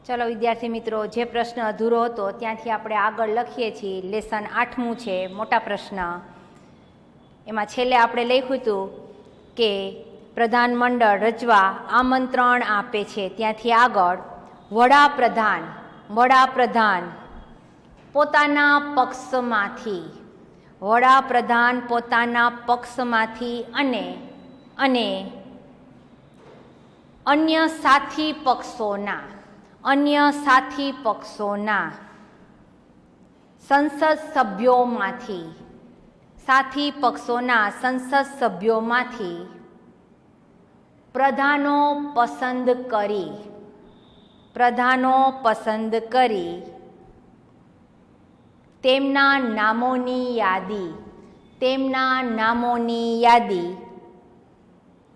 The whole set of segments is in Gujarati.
ચલો વિદ્યાર્થી મિત્રો, જે પ્રશ્ન અધૂરો હતો ત્યાંથી આપણે આગળ લખીએ છીએ. લેસન 8મું છે, મોટા પ્રશ્ન. એમાં છેલ્લે આપણે લખ્યું હતું કે પ્રધાનમંડળ રચવા આમંત્રણ આપે છે. ત્યાંથી આગળ વડાપ્રધાન પોતાના પક્ષમાંથી અને અન્ય સાથી પક્ષોના સંસદ સભ્યોમાંથી પ્રધાનો પસંદ કરી તેમના નામોની યાદી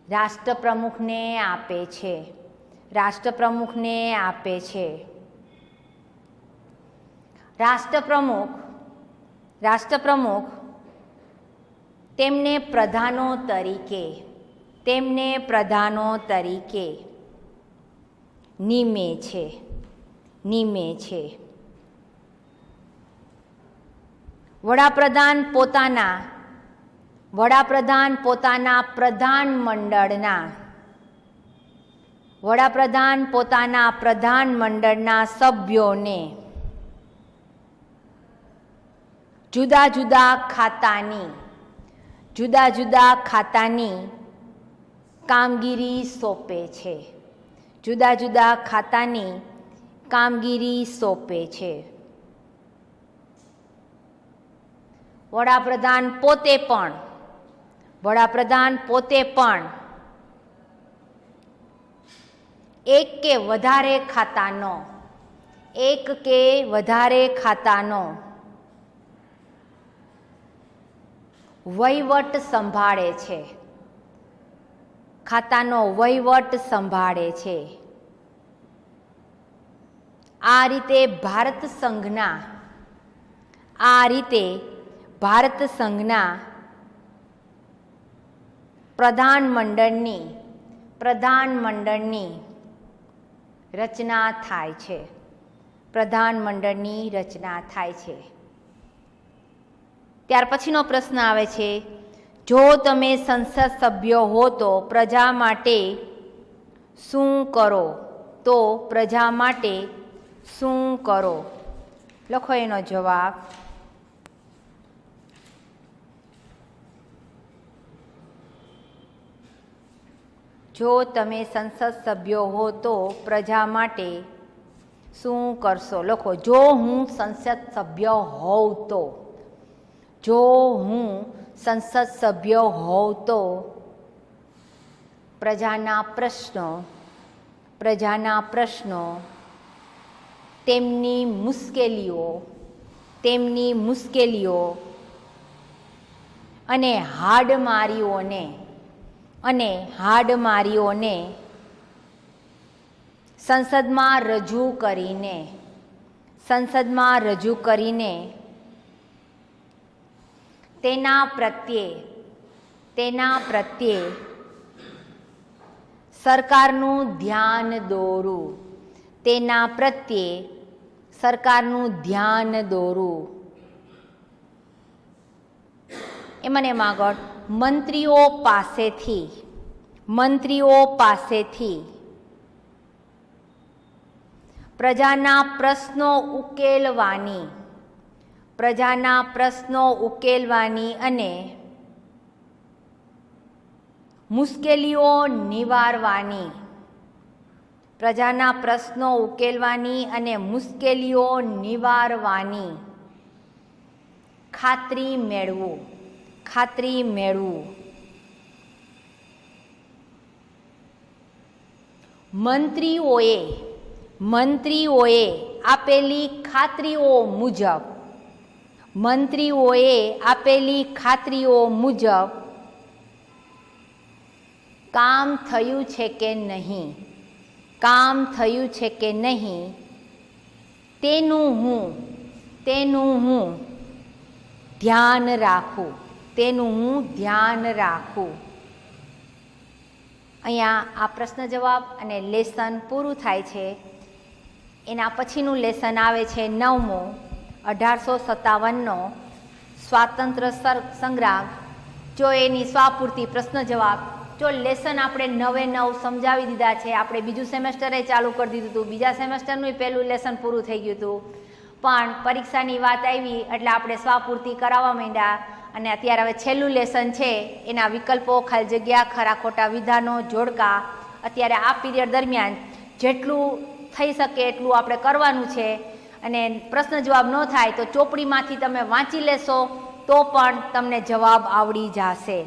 રાષ્ટ્રપ્રમુખને આપે છે. રાષ્ટ્રપ્રમુખ તેમને પ્રધાનો તરીકે નિમે છે. વડાપ્રધાન પોતાના પ્રધાનમંડળના સભ્યોને જુદા જુદા ખાતાની કામગીરી સોંપે છે. વડાપ્રધાન પોતે પણ એક કે વધારે ખાતાનો વહીવટ સંભાળે છે. આ રીતે ભારત સંઘના પ્રધાનમંડળની રચના થાય છે. ત્યાર પછીનો પ્રશ્ન આવે છે, જો તમે સંસદ સભ્ય હો તો પ્રજા માટે શું કરો? લખો એનો જવાબ. જો તમે સંસદ સભ્યો હો તો પ્રજા માટે શું કરશો? લખો, જો હું સંસદ સભ્ય હોઉં તો પ્રજાના પ્રશ્નો તેમની મુશ્કેલીઓ અને હાડમારીઓને સંસદમાં રજૂ કરીને તેના પ્રત્યે સરકારનું ધ્યાન દોરું. એમાં આગળ મંત્રીઓ પાસેથી પ્રજાના પ્રશ્નો ઉકેલવાની અને મુશ્કેલીઓ નિવારવાની ખાતરી મેળવું. મંત્રીઓએ આપેલી ખાતરીઓ મુજબ કામ થયું છે કે નહીં તેનું હું ધ્યાન રાખું. અહીંયા આ પ્રશ્ન જવાબ અને લેસન પૂરું થાય છે. એના પછીનું લેસન આવે છે 9મું 1857નો સ્વાતંત્ર્ય સંગ્રામ. જો એની સ્વાપૂર્તિ પ્રશ્ન જવાબ, જો લેસન આપણે 9 સમજાવી દીધા છે, આપણે બીજું સેમેસ્ટરે ચાલુ કરી દીધું હતું, બીજા સેમેસ્ટરનું પહેલું લેસન પૂરું થઈ ગયું હતું, પણ પરીક્ષાની વાત આવી એટલે આપણે સ્વાપૂર્તિ કરાવવા માંડ્યા. અને અત્યારે હવે છેલ્લું લેસન છે એના વિકલ્પો, ખાલી જગ્યા, ખરા ખોટા વિધાનો, જોડકા. અત્યારે આ પીરિયડ દરમિયાન જેટલું થઈ શકે એટલું આપણે કરવાનું છે. અને પ્રશ્ન જવાબ ન થાય તો ચોપડીમાંથી તમે વાંચી લેશો તો પણ તમને જવાબ આવડી જશે.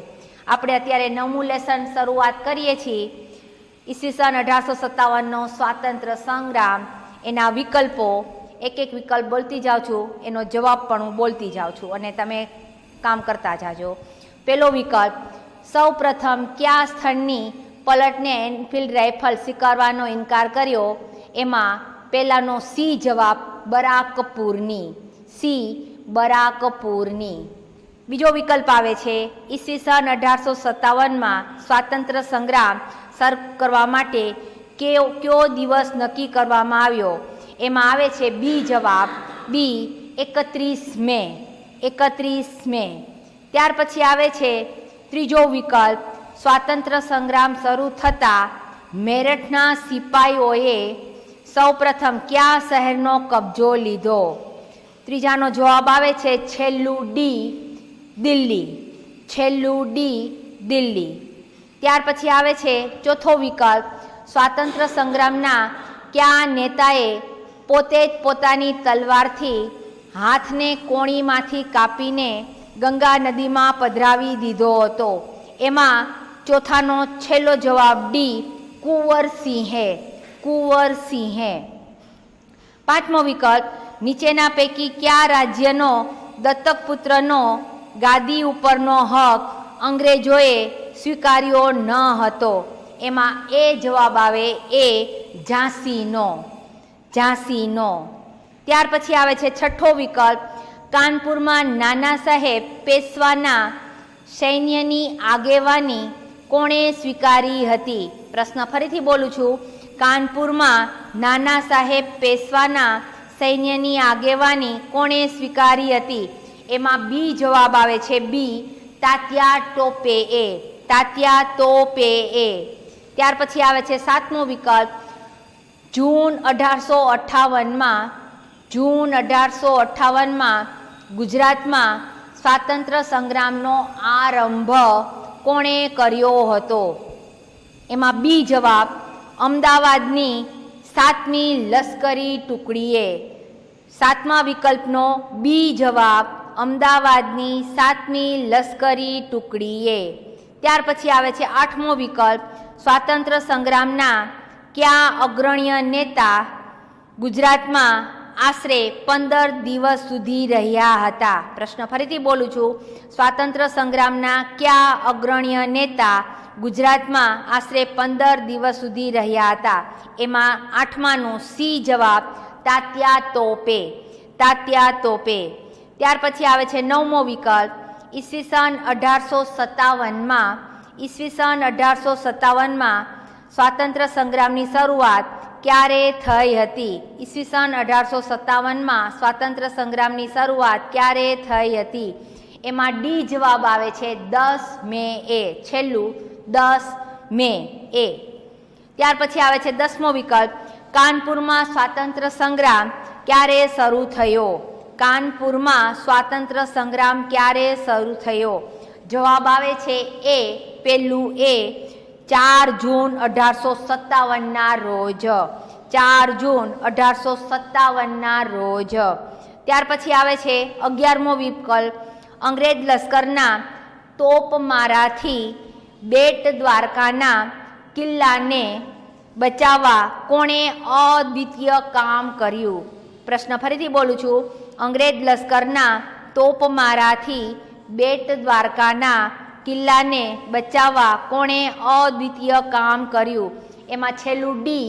આપણે અત્યારે 9મું લેસન શરૂઆત કરીએ છીએ. ઈસવીસન 1857નો સ્વાતંત્ર્ય સંગ્રામ, એના વિકલ્પો, એક વિકલ્પ બોલતી જાઉં છું, એનો જવાબ પણ હું બોલતી જાઉં છું અને તમે કામ કરતા જાજો. પહેલો વિકલ્પ, સૌ પ્રથમ કયા સ્થળની પલટને એનફિલ્ડ રાઇફલ સ્વીકારવાનો ઇનકાર કર્યો? એમાં પહેલાનો સી જવાબ, બરાકપુરની. સી, બરાકપુરની. બીજો વિકલ્પ આવે છે, ઈસવીસન 1857માં સ્વાતંત્ર્ય સંગ્રામ શરૂ કરવા માટે કયો દિવસ નક્કી કરવામાં આવ્યો? એમાં આવે છે બી જવાબ, બી, 31 મે. 31 મે. ત્યાર પછી આવે છે ત્રીજો વિકલ્પ, સ્વાતંત્ર્ય સંગ્રામ શરૂ થતાં મેરઠના સિપાહીઓએ સૌપ્રથમ કયા શહેરનો કબજો લીધો? ત્રીજાનો જવાબ આવે છે છેલ્લું ડી, દિલ્હી. છેલ્લું ડી, દિલ્હી. ત્યાર પછી આવે છે ચોથો વિકલ્પ, સ્વાતંત્ર્ય સંગ્રામના કયા નેતાએ પોતે જ પોતાની તલવારથી હાથને કોણીમાંથી કાપીને ગંગા નદીમાં પધરાવી દીધો હતો? એમાં ચોથાનો છેલ્લો જવાબ ડી, કુંવરસિંહે. કુંવરસિંહે. પાંચમો વિકલ્પ, નીચેના પૈકી કયા રાજ્યનો દત્તક પુત્રનો ગાદી ઉપરનો હક અંગ્રેજોએ સ્વીકાર્યો ન હતો? એમાં એ જવાબ આવે એ, ઝાંસીનો. ઝાંસીનો. ત્યાર પછી આવે છે છઠ્ઠો વિકલ્પ, કાનપુરમાં નાના સાહેબ પેશવાના સૈન્યની આગેવાની કોણે સ્વીકારી હતી? પ્રશ્ન ફરીથી બોલું છું. કાનપુરમાં નાના સાહેબ પેશવાના સૈન્યની આગેવાની કોણે સ્વીકારી હતી? એમાં બી જવાબ આવે છે બી, તાત્યા ટોપેએ. તાત્યા ટોપેએ. ત્યાર પછી આવે છે સાતમો વિકલ્પ, જૂન 1858માં જૂન 1858માં ગુજરાતમાં સ્વાતંત્ર્ય સંગ્રામનો આરંભ કોણે કર્યો હતો? એમાં બી જવાબ, અમદાવાદની 7મી લશ્કરી ટુકડીએ. સાતમા વિકલ્પનો બી જવાબ, અમદાવાદની 7મી લશ્કરી ટુકડીએ. ત્યાર પછી આવે છે આઠમો વિકલ્પ, સ્વાતંત્ર્ય સંગ્રામના કયા અગ્રણ્ય નેતા ગુજરાતમાં આશરે 15 દિવસ સુધી રહ્યા હતા? પ્રશ્ન ફરીથી બોલું છું. સ્વાતંત્ર્ય સંગ્રામના કયા અગ્રણ્ય નેતા ગુજરાતમાં આશરે 15 દિવસ સુધી રહ્યા હતા? એમાં આઠમાનો સી જવાબ, તાત્યા ટોપે. તાત્યા ટોપે. ત્યાર પછી આવે છે નવમો વિકલ્પ, ઈસવીસન 1857માં ઈસવીસન 1857માં સ્વાતંત્ર્ય સંગ્રામની શરૂઆત ક્યારે થઈ હતી? ઈસવીસન 1857માં સ્વાતંત્ર્ય સંગ્રામની શરૂઆત ક્યારે થઈ હતી? એમાં ડી જવાબ આવે છે 10 મે એ. છેલ્લું 10 મે એ. ત્યાર પછી આવે છે 10મો વિકલ્પ, કાનપુરમાં સ્વાતંત્ર્ય સંગ્રામ ક્યારે શરૂ થયો? કાનપુરમાં સ્વાતંત્ર્ય સંગ્રામ ક્યારે શરૂ થયો? જવાબ આવે છે એ, પહેલું એ, 4 જૂન 1857ના રોજ. 4 જૂન 1857ના રોજ. ત્યાર પછી આવે છે 11મો વિકલ્પ, અંગ્રેજ લશ્કરના તોપમારાથી બેટ દ્વારકાના કિલ્લાને બચાવવા કોણે અદ્વિતીય કામ કર્યું? પ્રશ્ન ફરીથી બોલું છું. અંગ્રેજ લશ્કરના તોપમારાથી બેટ દ્વારકાના કિલ્લાને બચાવવા કોણે અદ્વિતીય કામ કર્યું? એમાં છેલ્લું ડી,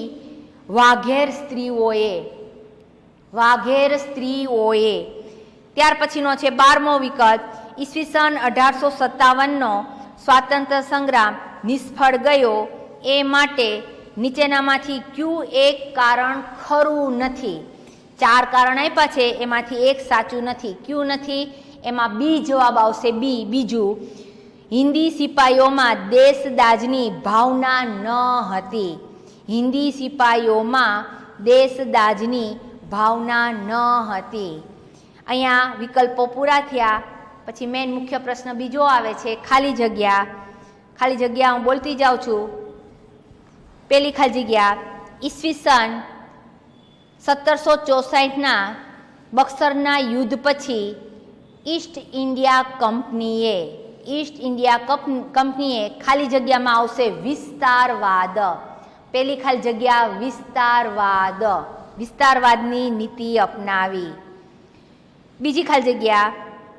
વાઘેર સ્ત્રીઓએ. વાઘેર સ્ત્રીઓએ. ત્યાર પછીનો છે 12મો વિકલ્પ, ઈસવીસન 1857નો સ્વાતંત્ર્ય સંગ્રામ નિષ્ફળ ગયો એ માટે નીચેનામાંથી ક્યુ એક કારણ ખરું નથી? 4 કારણ આપ્યા છે, એમાંથી એક સાચું નથી. ક્યુ નથી, એમાં બી જવાબ આવશે. બીજું, હિન્દી સિપાહીઓમાં દેશદાજની ભાવના ન હતી. હિન્દી સિપાહીઓમાં દેશદાજની ભાવના ન હતી. અહીંયા વિકલ્પો પૂરા થયા. પછી મેઇન મુખ્ય પ્રશ્ન બીજો આવે છે, ખાલી જગ્યા. ખાલી જગ્યા હું બોલતી જાઉં છું. પેલી ખાલી જગ્યા, ઈસવીસન 1764ના બક્સરના યુદ્ધ પછી ઈસ્ટ ઇન્ડિયા કંપનીએ ખાલી જગ્યામાં આવશે વિસ્તારવાદ. પેલી ખાલી જગ્યા વિસ્તારવાદની નીતિ અપનાવી. બીજી ખાલી જગ્યા,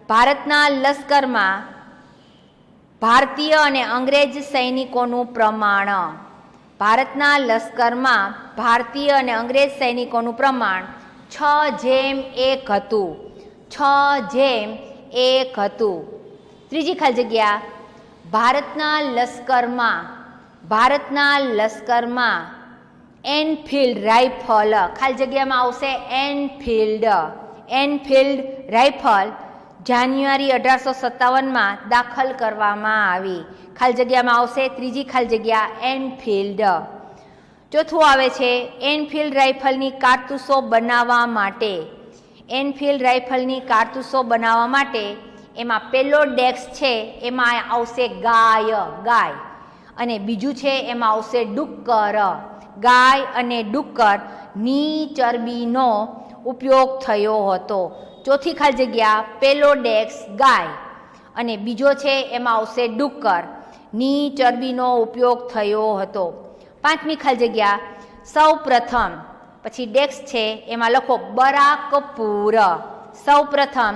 ભારતના લશ્કરમાં ભારતીય અને અંગ્રેજ સૈનિકોનું પ્રમાણ. ભારતના લશ્કરમાં ભારતીય અને અંગ્રેજ સૈનિકોનું પ્રમાણ 6:1 હતું. 6:1 હતું. ત્રીજી ખાલી જગ્યા, ભારતના લશ્કરમાં એનફિલ્ડ રાઇફલ. ખાલી જગ્યામાં આવશે એનફિલ્ડ રાઇફલ જાન્યુઆરી 1857માં દાખલ કરવામાં આવી. ખાલી જગ્યામાં આવશે ત્રીજી ખાલી જગ્યા એનફિલ્ડ. ચોથું આવે છે, એનફિલ્ડ રાઇફલની કારતૂસો બનાવવા માટે એમાં પેલો ડેક્સ છે એમાં આવશે ગાય. અને બીજું છે એમાં આવશે ડુક્કર. ગાય અને ડુક્કરની ચરબીનો ઉપયોગ થયો હતો. ચોથી ખાલી જગ્યા, પેલો ડેક્સ ગાય અને બીજો છે એમાં આવશે ડુક્કરની ચરબીનો ઉપયોગ થયો હતો. પાંચમી ખાલી જગ્યા, સૌ પ્રથમ, પછી ડેક્સ છે એમાં લખો બરાકપુર. સૌ પ્રથમ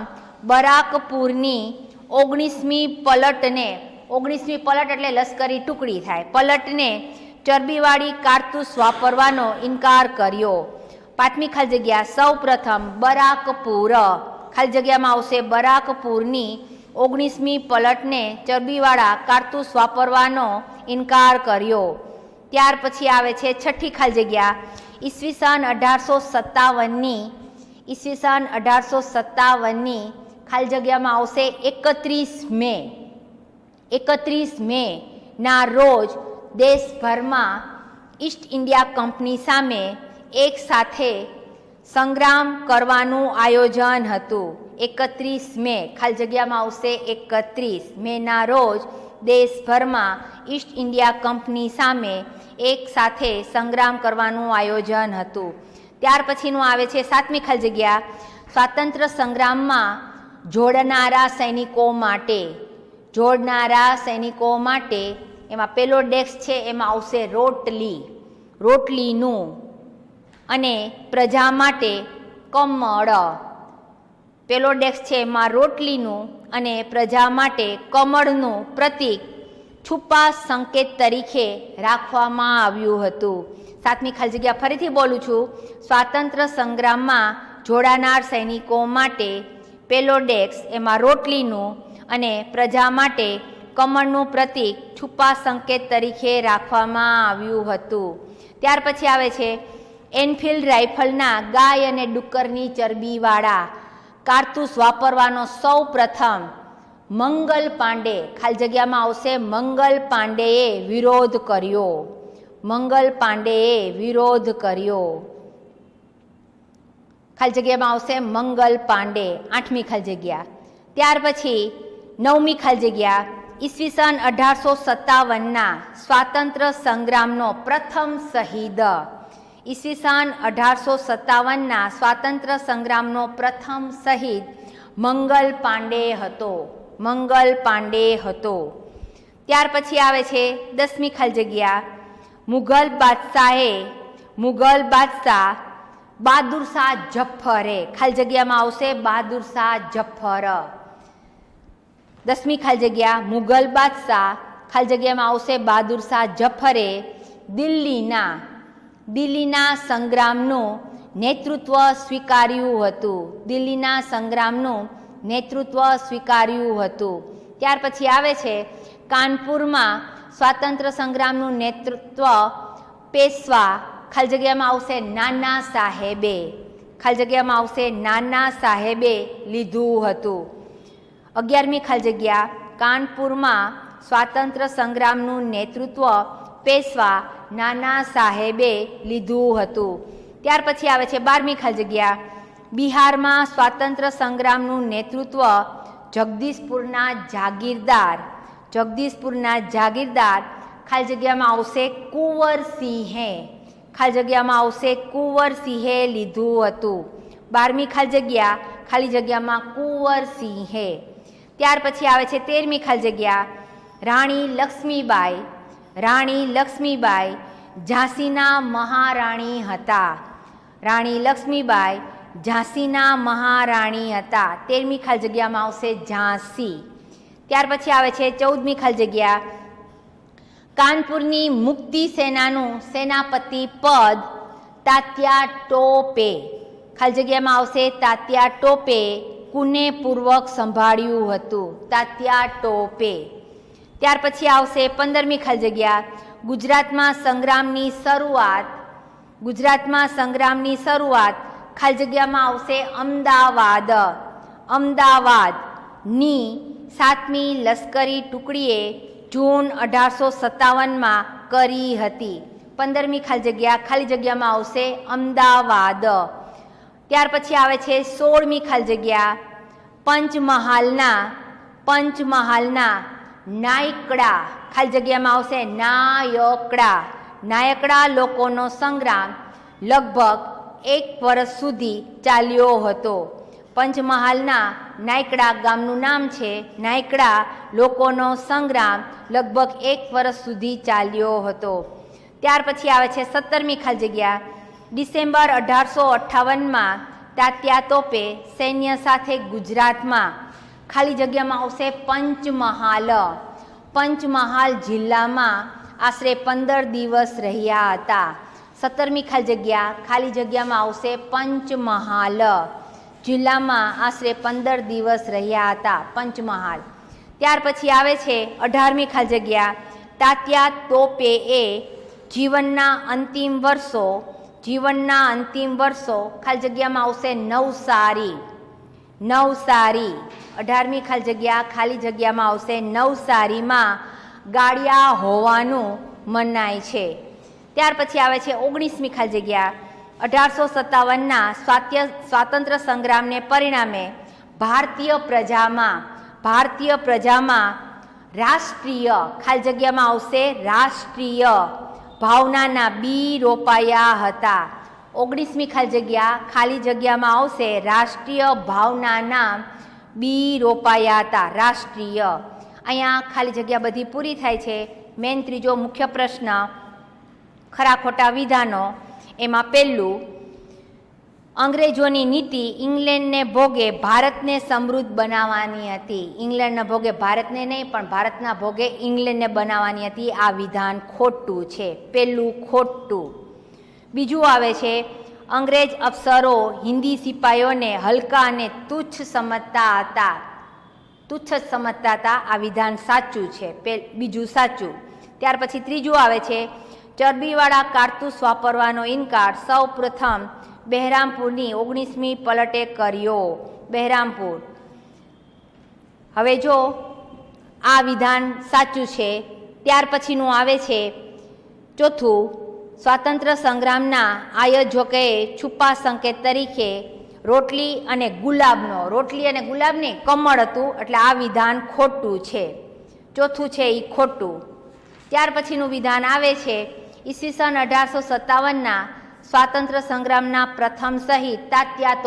બરાકપુરની 19મી પલટ એટલે લશ્કરી ટુકડી થાય, પલટને ચરબીવાળી કારતૂસ વાપરવાનો ઇનકાર કર્યો. પાંચમી ખાલી જગ્યા, સૌ પ્રથમ બરાકપુર, ખાલી જગ્યામાં આવશે બરાકપુરની 19મી પલટને ચરબીવાળા કારતૂસ વાપરવાનો ઇનકાર કર્યો. ત્યાર પછી આવે છે છઠ્ઠી ખાલી જગ્યા, ઈસવીસન 1857ની ખાલી જગ્યામાં આવશે 31 મે ના રોજ દેશભરમાં ઈસ્ટ ઇન્ડિયા કંપની સામે એક સાથે સંગ્રામ કરવાનું આયોજન હતું. 31 મે, ખાલી જગ્યામાં આવશે 31 મેના રોજ દેશભરમાં ઈસ્ટ ઇન્ડિયા કંપની સામે એક સાથે સંગ્રામ કરવાનું આયોજન હતું. ત્યાર પછીનું આવે છે સાતમી ખાલી જગ્યા, સ્વાતંત્ર્ય સંગ્રામમાં જોડનારા સૈનિકો માટે એમાં પેલો ડેક્સ છે એમાં આવશે રોટલીનું અને પ્રજા માટે કમળ. પેલો ડેક્સ છે એમાં રોટલીનું અને પ્રજા માટે કમળનું પ્રતીક છુપા સંકેત તરીકે રાખવામાં આવ્યું હતું. સાતમી ખાલી જગ્યા ફરીથી બોલું છું, સ્વાતંત્ર્ય સંગ્રામમાં જોડાનાર સૈનિકો માટે પેલો ડેક્સ એમાં રોટલીનું અને પ્રજા માટે કમળનું પ્રતીક છુપા સંકેત તરીકે રાખવામાં આવ્યું હતું. ત્યાર પછી આવે છે એનફિલ્ડ રાઇફલના ગાય અને ડુક્કરની ચરબીવાળા કારતૂસ વાપરવાનો સૌ પ્રથમ મંગલ પાંડે, ખાલી જગ્યામાં આવશે મંગલ પાંડેએ વિરોધ કર્યો. ખાલી જગ્યામાં આવશે મંગલ પાંડે. આઠમી ખાલી જગ્યા. ત્યાર પછી નવમી ખાલી જગ્યા, ઈસવીસન 1857ના સ્વાતંત્ર્ય સંગ્રામનો પ્રથમ શહીદ. ઈસવીસન 1857ના સ્વાતંત્ર્ય સંગ્રામનો પ્રથમ શહીદ મંગલ પાંડે હતો. ત્યાર પછી આવે છે દસમી ખાલી જગ્યા, મુઘલ બાદશાહ બહાદુર શાહ જફરે, ખાલી જગ્યામાં આવશે બહાદુર શાહ જફર. દસમી ખાલી જગ્યા, મુઘલ બાદશાહ, ખાલી જગ્યામાં આવશે બહાદુર શાહ જફરે દિલ્હીના સંગ્રામનું નેતૃત્વ સ્વીકાર્યું હતું. ત્યાર પછી આવે છે કાનપુરમાં સ્વાતંત્ર્ય સંગ્રામનું નેતૃત્વ પેશવા, ખાલી જગ્યામાં આવશે નાના સાહેબે, ખાલી જગ્યામાં આવશે નાના સાહેબે લીધું હતું. 11મી ખાલી જગ્યા, કાનપુરમાં સ્વાતંત્ર્ય સંગ્રામનું નેતૃત્વ પેશવા નાના સાહેબે લીધું હતું. ત્યાર પછી આવે છે 12મી ખાલી જગ્યા, બિહારમાં સ્વાતંત્ર્ય સંગ્રામનું નેતૃત્વ જગદીશપુરના જાગીરદાર, જગદીશપુરના જાગીરદાર ખાલી જગ્યામાં આવશે કુંવરસિંહે, ખાલી જગ્યામાં આવશે કુંવરસિંહે લીધું હતું. 12મી ખાલી જગ્યામાં કુંવરસિંહે. ત્યાર પછી આવે છે 13મી ખાલી જગ્યા, રાણી લક્ષ્મીબાઈ, રાણી લક્ષ્મીબાઈ ઝાંસીના મહારાણી હતા, રાણી લક્ષ્મીબાઈ ઝાંસીના મહારાણી હતા. 13મી ખાલી જગ્યામાં આવશે ઝાંસી. ત્યાર પછી આવે છે 14મી ખાલી જગ્યા, કાનપુરની મુક્તિ સેનાનું સેનાપતિ પદ તાત્યા ટોપે, ખાલી જગ્યામાં આવશે તાત્યા ટોપે કુને પૂર્વક સંભાળ્યું હતું, તાત્યા ટોપે. ત્યાર પછી આવશે 15મી ખાલી જગ્યા, ગુજરાતમાં સંગ્રામની શરૂઆત, ગુજરાતમાં સંગ્રામની શરૂઆત ખાલી જગ્યામાં આવશે અમદાવાદ, અમદાવાદની 7મી લશ્કરી ટુકડીએ જૂન 1857માં કરી હતી. 15મી ખાલી જગ્યામાં આવશે અમદાવાદ. ત્યાર પછી આવે છે 16મી ખાલી જગ્યા, પંચમહાલના, પંચમહાલના નાયકડા, ખાલી જગ્યામાં આવશે નાયકડા, નાયકડા લોકોનો સંગ્રામ લગભગ 1 વર્ષ સુધી ચાલ્યો હતો. પંચમહાલના નાયકડા ગામનું નામ છે. નાયકડા લોકોનો સંગ્રામ લગભગ 1 વર્ષ સુધી ચાલ્યો હતો. ત્યાર પછી આવે છે 17મી ખાલી જગ્યા, ડિસેમ્બર 1858માં તાત્યા તોપે સૈન્ય સાથે ગુજરાતમાં, ખાલી જગ્યામાં આવશે પંચમહાલ, પંચમહાલ જિલ્લામાં આશરે 15 દિવસ રહ્યા હતા. 17મી ખાલી જગ્યામાં આવશે પંચમહાલ જિલ્લામાં આશરે 15 દિવસ રહ્યા હતા, પંચમહાલ. ત્યાર પછી આવે છે 18મી ખાલી જગ્યા, તાત્યા તોપે એ જીવનના અંતિમ વર્ષો, જીવનના અંતિમ વર્ષો ખાલી જગ્યામાં આવશે નવસારી, નવસારી. 18મી ખાલી જગ્યામાં આવશે નવસારીમાં ગાળ્યા હોવાનું મનાય છે. ત્યાર પછી આવે છે 19મી ખાલી જગ્યા, 1857ના સ્વાતંત્ર્ય સંગ્રામને પરિણામે ભારતીય પ્રજામાં રાષ્ટ્રીય, ખાલી જગ્યામાં આવશે રાષ્ટ્રીય ભાવનાના બી રોપાયા હતા. 19મી ખાલી જગ્યામાં આવશે રાષ્ટ્રીય ભાવનાના બી રોપાયા હતા, રાષ્ટ્રીય. અહીંયા ખાલી જગ્યા બધી પૂરી થાય છે. મેન ત્રીજો મુખ્ય પ્રશ્ન, ખરા ખોટા વિધાનો. એમાં પહેલું, અંગ્રેજોની નીતિ ઇંગ્લેન્ડને ભોગે ભારતને સમૃદ્ધ બનાવવાની હતી. ઇંગ્લેન્ડના ભોગે ભારતને નહીં પણ ભારતના ભોગે ઇંગ્લેન્ડને બનાવવાની હતી. આ વિધાન ખોટું છે, પહેલું ખોટું. બીજું આવે છે, અંગ્રેજ અફસરો હિન્દી સિપાહીઓને હલકા અને તુચ્છ સમજતા હતા, તુચ્છ જ સમજતા હતા. આ વિધાન સાચું છે, બીજું સાચું. ત્યાર પછી ત્રીજું આવે છે, ચરબીવાળા કારતૂસ વાપરવાનો ઇનકાર સૌ પ્રથમ બહેરામપુરની 19મી પલટે કર્યો, બહેરામપુર. હવે જો આ વિધાન સાચું છે. ત્યાર પછીનું આવે છે ચોથું, સ્વાતંત્ર્ય સંગ્રામના આયોજકોએ છુપા સંકેત તરીકે રોટલી અને ગુલાબનો, રોટલી અને ગુલાબને કમળ હતું, એટલે આ વિધાન ખોટું છે. ચોથું છે એ ખોટું. ત્યાર પછીનું વિધાન આવે છે, ઈસવીસન 1857ના સ્વાતંત્ર્ય સંગ્રામના પ્રથમ શહીદ તાત્યા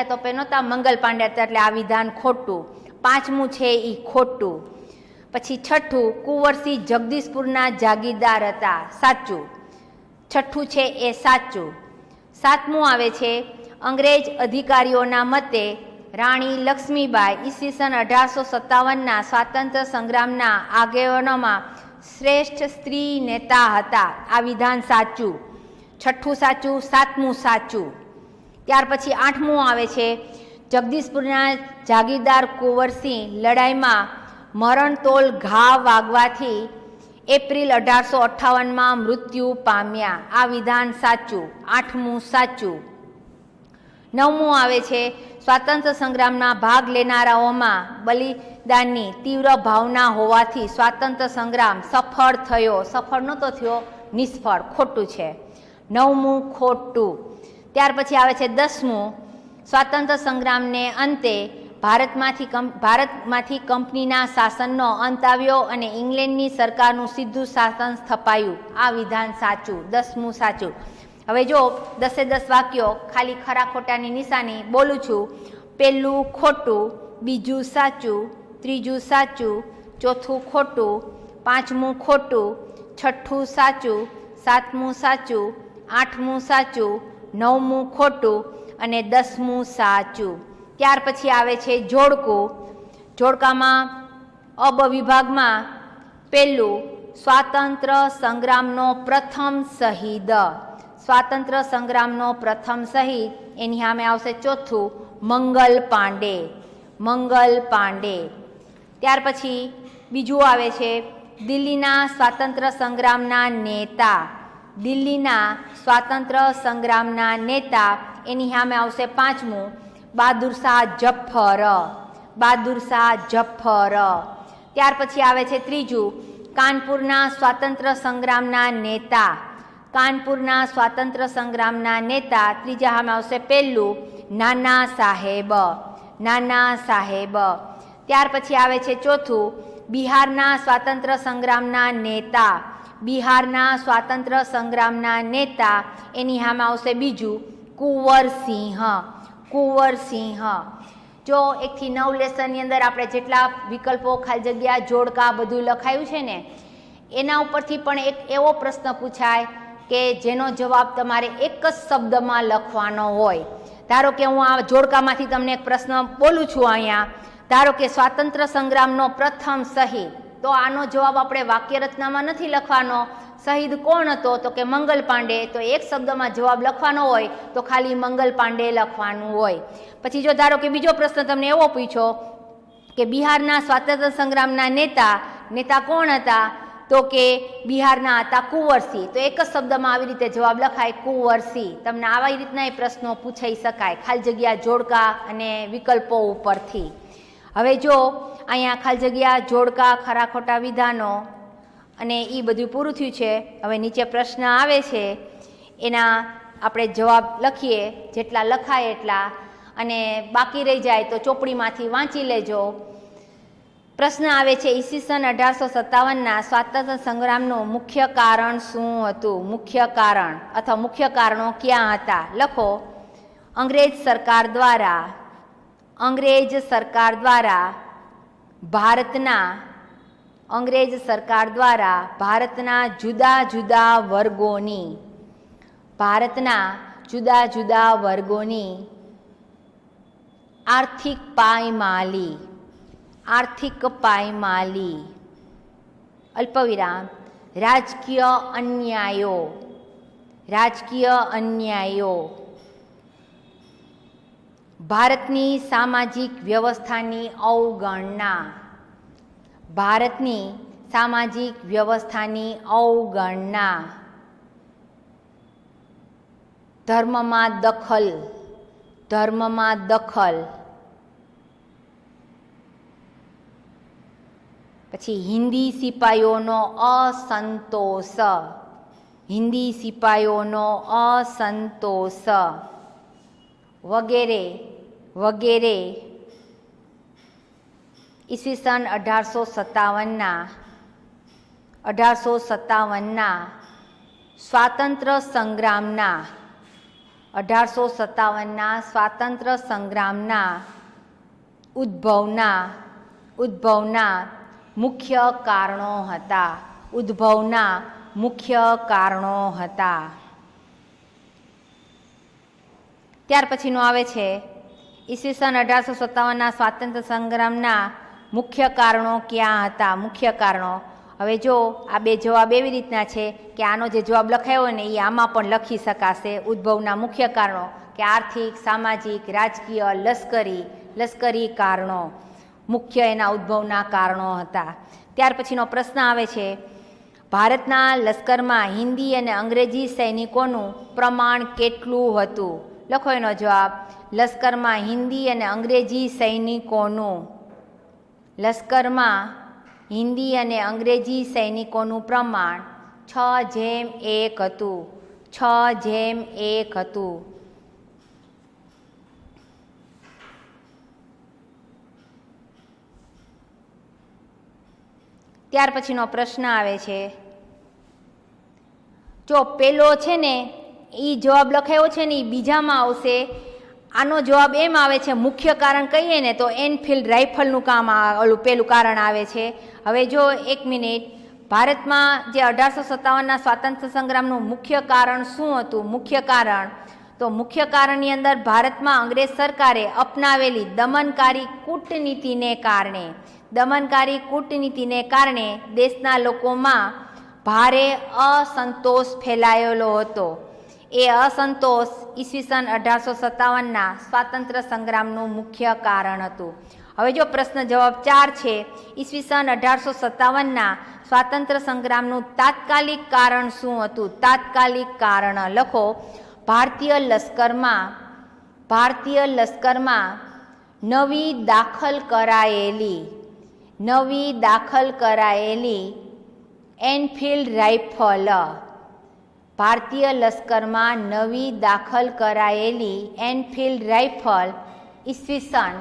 તોપે નહોતા, મંગલ પાંડે હતા, એટલે આ વિધાન ખોટું. પાંચમું છે એ ખોટું. પછી છઠ્ઠું, કુંવરસિંહ જગદીશપુરના જાગીરદાર હતા, સાચું. છઠ્ઠું છે એ સાચું. સાતમું આવે છે, અંગ્રેજ અધિકારીઓના મતે રાણી લક્ષ્મીબાઈ ઈસવીસન 1857ના સ્વાતંત્ર્ય સંગ્રામના આગેવાનોમાં શ્રેષ્ઠ સ્ત્રી નેતા હતા. આ વિધાન સાચું. છઠ્ઠું સાચું, સાતમું સાચું. ત્યાર પછી આઠમું આવે છે, જગદીશપુરના જાગીરદાર કુંવરસિંહ લડાઈમાં મરણતોલ ઘા વાગવાથી એપ્રિલ 1858માં મૃત્યુ પામ્યા. આ વિધાન સાચું. 8મું સાચું. 9મું આવે છે, સ્વાતંત્ર્ય સંગ્રામના ભાગ લેનારાઓમાં બલિદાનની તીવ્ર ભાવના હોવાથી સ્વાતંત્ર્ય સંગ્રામ સફળ થયો. સફળ નહોતો થયો, નિષ્ફળ, ખોટું છે. 9મું ખોટું. ત્યાર પછી આવે છે 10મું, સ્વાતંત્ર્ય સંગ્રામને અંતે ભારતમાંથી કંપનીના શાસનનો અંત આવ્યો અને ઇંગ્લેન્ડની સરકારનું સીધું શાસન સ્થપાયું. આ વિધાન સાચું. 10મું સાચું. હવે જો 10 વાક્યો ખાલી ખરા ખોટાની નિશાની બોલું છું. પહેલું ખોટું, બીજું સાચું, ત્રીજું સાચું, ચોથું ખોટું, પાંચમું ખોટું, છઠ્ઠું સાચું, સાતમું સાચું, આઠમું સાચું, નવમું ખોટું અને 10મું સાચું. ત્યાર પછી આવે છે જોડકું. જોડકામાં અબ વિભાગમાં પહેલું, સ્વાતંત્ર્ય સંગ્રામનો પ્રથમ શહીદ. સ્વાતંત્ર્ય સંગ્રામનો પ્રથમ શહીદ, એની સામે આવશે ચોથું, મંગલ પાંડે. મંગલ પાંડે. ત્યાર પછી બીજું આવે છે દિલ્હીના સ્વાતંત્ર્ય સંગ્રામના નેતા. દિલ્હીના સ્વાતંત્ર્ય સંગ્રામના નેતા, એની સામે આવશે પાંચમું, બહાદુર શાહ જફર. બહાદુર શાહ જફર. ત્યાર પછી આવે છે ત્રીજું, કાનપુરના સ્વાતંત્ર્ય સંગ્રામના નેતા. કાનપુરના સ્વાતંત્ર્ય સંગ્રામના નેતા, ત્રીજા સામે આવશે પહેલું, નાના સાહેબ. નાના સાહેબ. ત્યાર પછી આવે છે ચોથું, બિહારના સ્વાતંત્ર્ય સંગ્રામના નેતા. બિહારના સ્વાતંત્ર્ય સંગ્રામના નેતા, એની સામે આવશે બીજું, કુંવરસિંહ. કુંવરસિંહ. જો 1 થી 9 લેસનની અંદર આપણે જેટલા વિકલ્પો, ખાલી જગ્યા, જોડકા બધું લખાયું છે ને, એના ઉપરથી પણ એક એવો પ્રશ્ન પૂછાય કે જેનો જવાબ તમારે એક જ શબ્દમાં લખવાનો હોય. ધારો કે હું આ જોડકામાંથી તમને એક પ્રશ્ન બોલું છું અહીંયા. ધારો કે સ્વાતંત્ર્ય સંગ્રામનો પ્રથમ શહીદ, તો આનો જવાબ આપણે વાક્ય રચનામાં નથી લખવાનો. શહીદ કોણ હતો? તો કે મંગલ પાંડે. તો એક શબ્દમાં જવાબ લખવાનો હોય તો ખાલી મંગલ પાંડે લખવાનું હોય. પછી જો ધારો કે બીજો પ્રશ્ન તમને એવો પૂછ્યો કે બિહારના સ્વાતંત્ર્ય સંગ્રામના નેતા કોણ હતા? તો કે બિહારના હતા કુંવરસિંહ. તો એક જ શબ્દમાં આવી રીતે જવાબ લખાય, કુંવરસિંહ. તમને આવી રીતના એ પ્રશ્નો પૂછાઈ શકાય ખાલી જગ્યા, જોડકા અને વિકલ્પો ઉપરથી. હવે જો અહીંયા ખાલી જગ્યા, જોડકા, ખરા ખોટા વિધાનો અને એ બધું પૂરું થયું છે. હવે નીચે પ્રશ્ન આવે છે, એના આપણે જવાબ લખીએ, જેટલા લખાય એટલા, અને બાકી રહી જાય તો ચોપડીમાંથી વાંચી લેજો. પ્રશ્ન આવે છે, ઈસવીસન 1857ના સ્વાતંત્ર્ય સંગ્રામનું મુખ્ય કારણ શું હતું? મુખ્ય કારણ અથવા મુખ્ય કારણો ક્યાં હતા? લખો. અંગ્રેજ સરકાર દ્વારા ભારતના જુદા જુદા વર્ગોની આર્થિક પાયમાલી, અલ્પવિરામ, રાજકીય અન્યાયો, ભારતની સામાજિક વ્યવસ્થાની અવગણના, ધર્મમાં દખલ, પછી હિન્દી સિપાઈઓનો અસંતોષ વગેરે ઈસવીસન 1857ના સ્વાતંત્ર્ય સંગ્રામના ઉદ્ભવના મુખ્ય કારણો હતા. ત્યાર પછીનું આવે છે, ઈસવીસન 1857ના સ્વાતંત્ર્ય સંગ્રામના મુખ્ય કારણો ક્યાં હતા? મુખ્ય કારણો. હવે જો આ બે જવાબ એવી રીતના છે કે આનો જે જવાબ લખાયો ને એ આમાં પણ લખી શકાશે. ઉદ્ભવના મુખ્ય કારણો કે આર્થિક, સામાજિક, રાજકીય, લશ્કરી કારણો મુખ્ય એના ઉદ્ભવના કારણો હતા. ત્યાર પછીનો પ્રશ્ન આવે છે, ભારતના લશ્કરમાં હિન્દી અને અંગ્રેજી સૈનિકોનું પ્રમાણ કેટલું હતું? લખો એનો જવાબ. લશ્કરમાં હિન્દી અને અંગ્રેજી સૈનિકોનું હિન્દી અને અંગ્રેજી સૈનિકોનું પ્રમાણ 6:1 હતું. 6:1 હતું. ત્યાર પછીનો પ્રશ્ન આવે છે, જો પેલો છે ને એ જવાબ લખાયો છે ને એ બીજામાં આવશે. આનો જવાબ એમ આવે છે, મુખ્ય કારણ કહીએ ને તો એનફિલ્ડ રાઇફલનું કામ ઓલું પેલું કારણ આવે છે. હવે જો એક મિનિટ, ભારતમાં જે 1857ના સ્વાતંત્ર્ય સંગ્રામનું મુખ્ય કારણ શું હતું? મુખ્ય કારણની અંદર ભારતમાં અંગ્રેજ સરકારે અપનાવેલી દમનકારી કૂટનીતિને કારણે દેશના લોકોમાં ભારે અસંતોષ ફેલાયેલો હતો. એ અસંતોષ ઈસવીસન 1857ના સ્વાતંત્ર્ય સંગ્રામનું મુખ્ય કારણ હતું. હવે જો પ્રશ્ન જવાબ 4 છે, ઈસવીસન 1857ના સ્વાતંત્ર્ય સંગ્રામનું તાત્કાલિક કારણ શું હતું? તાત્કાલિક કારણ લખો. ભારતીય લશ્કરમાં નવી દાખલ કરાયેલી એનફિલ્ડ રાઇફલ. ભારતીય લશ્કરમાં નવી દાખલ કરાયેલી એનફિલ્ડ રાઇફલ ઈસવીસન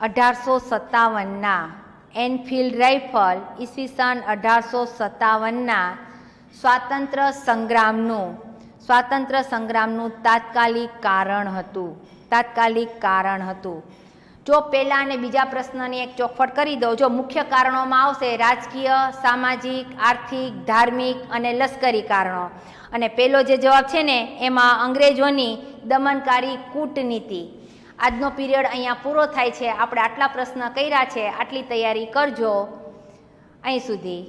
1857ના સ્વાતંત્ર્ય સંગ્રામનું તાત્કાલિક કારણ હતું. જો પહેલા અને બીજા પ્રશ્નની એક ચોખવટ કરી દઉં. જો મુખ્ય કારણોમાં આવશે રાજકીય, સામાજિક, આર્થિક, ધાર્મિક અને લશ્કરી કારણો, અને પેલો જે જવાબ છે ને એમાં અંગ્રેજોની દમનકારી કૂટનીતિ. આજનો પીરિયડ અહીંયા પૂરો થાય છે. આપણે આટલા પ્રશ્ન કર્યા છે, આટલી તૈયારી કરજો. અહીં સુધી.